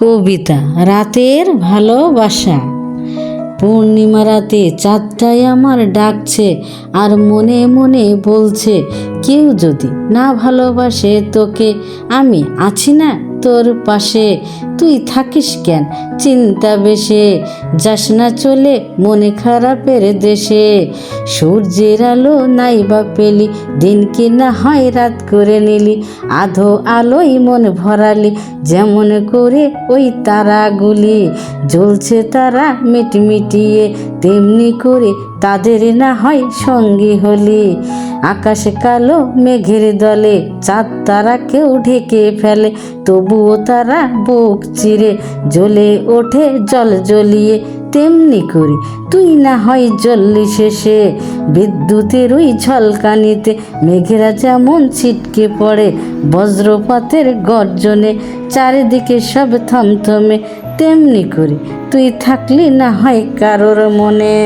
কবিতা রাতের ভালোবাসা। পূর্ণিমা রাতে চাঁদটাই আমার ডাকছে, আর মনে মনে বলছে, কেউ যদি না ভালোবাসে তোকে, আমি আছি না তোর পাশে। তুই থাকিস কেন চিন্তা বেশে, যাস না চলে মনে খারাপের দেশে। সূর্যের আলো নাই বা পেলি, দিন কি না হয় রাত করে নিলি। আধো আলোই মন ভরালি, যেমন করে ওই তারাগুলি জ্বলছে তারা মিটমিটিয়ে, তেমনি করে তাদের না হয় সঙ্গী হলি। আকাশে কালো মেঘের দলে চাঁদ তারা কেউ ঢেকে ফেলে, তবুও তারা বুক চিরে জ্বলে ওঠে জল জ্বলিয়ে। তেমনি করি তুই না হয় জ্বললি শেষে, বিদ্যুতের ওই ঝলকানিতে মেঘেরা যেমন ছিটকে পড়ে বজ্রপাতের গর্জনে, চারিদিকে সব থমথমে। তেমনি করি তুই থাকলি না হয় কারোর মনে।